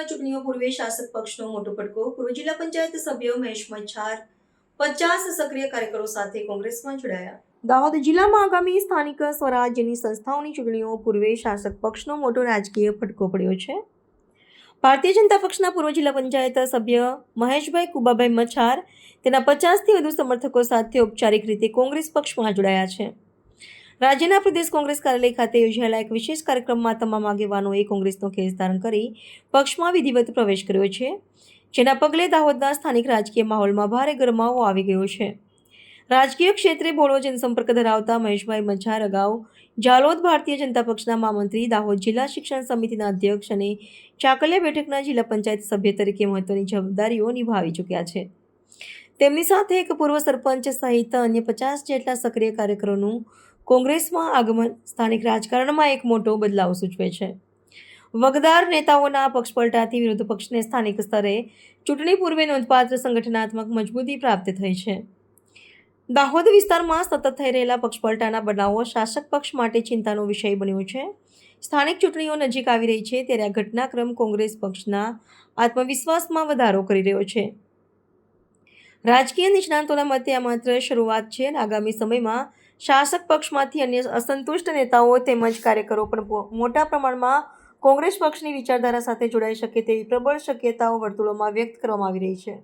ચૂંટણીઓ પૂર્વે શાસક પક્ષનો મોટો પડકો. પૂર્વ જિલ્લા પંચાયત સભ્ય મહેશ મચ્છાર 50 સક્રિય કાર્યકરો સાથે કોંગ્રેસમાં જોડાયા. દાહોદ જિલ્લામાં આગામી સ્થાનિક સ્વરાજ્યની સંસ્થાઓની ચૂંટણીઓ પૂર્વે શાસક પક્ષનો મોટો રાજકીય ફટકો પડ્યો છે. ભારતીય જનતા પક્ષના પૂર્વ જિલ્લા પંચાયત સભ્ય મહેશભાઈ કુબાભાઈ મચ્છાર તેના 50થી વધુ સમર્થકો સાથે ઔપચારિક રીતે કોંગ્રેસ પક્ષમાં જોડાયા છે. રાજ્યના પ્રદેશ કોંગ્રેસ કાર્યાલય ખાતે યોજાયેલા એક વિશેષ કાર્યક્રમમાં તમામ આગેવાનોએ કોંગ્રેસનો ખેસ ધારણ કરી પક્ષમાં વિધિવત પ્રવેશ કર્યો છે, જેના પગલે દાહોદના સ્થાનિક રાજકીય માહોલમાં ભારે ગરમાવો આવી ગયો છે. રાજકીય ક્ષેત્રે બહોળો જનસંપર્ક ધરાવતા મહેશભાઈ મચ્છાર અગાઉ જાલોદ ભારતીય જનતા પક્ષના મહામંત્રી, દાહોદ જિલ્લા શિક્ષણ સમિતિના અધ્યક્ષ અને ચાકલિયા બેઠકના જિલ્લા પંચાયત સભ્ય તરીકે મહત્વની જવાબદારીઓ નિભાવી ચૂક્યા છે. તેમની સાથે એક પૂર્વ સરપંચ સહિત અન્ય 50 જેટલા સક્રિય કાર્યકરોનું કોંગ્રેસમાં આગમન સ્થાનિક રાજકારણમાં એક મોટો બદલાવ સૂચવે છે. વગદાર નેતાઓના પક્ષપલટાથી વિરોધ પક્ષને સ્થાનિક સ્તરે ચૂંટણી પૂર્વે નોંધપાત્ર સંગઠનાત્મક મજબૂતી પ્રાપ્ત થઈ છે. દાહોદ વિસ્તારમાં સતત થઈ રહેલા પક્ષપલટાના બનાવો શાસક પક્ષ માટે ચિંતાનો વિષય બન્યો છે. સ્થાનિક ચૂંટણીઓ નજીક આવી રહી છે ત્યારે આ ઘટનાક્રમ કોંગ્રેસ પક્ષના આત્મવિશ્વાસમાં વધારો કરી રહ્યો છે. રાજકીય નિષ્ણાતોના મતે આ માત્ર શરૂઆત છે અને આગામી સમયમાં શાસક પક્ષમાંથી અન્ય અસંતુષ્ટ નેતાઓ તેમજ કાર્યકરો પણ મોટા પ્રમાણમાં કોંગ્રેસ પક્ષની વિચારધારા સાથે જોડાઈ શકે તેવી પ્રબળ શક્યતાઓ વર્તુળોમાં વ્યક્ત કરવામાં આવી રહી છે.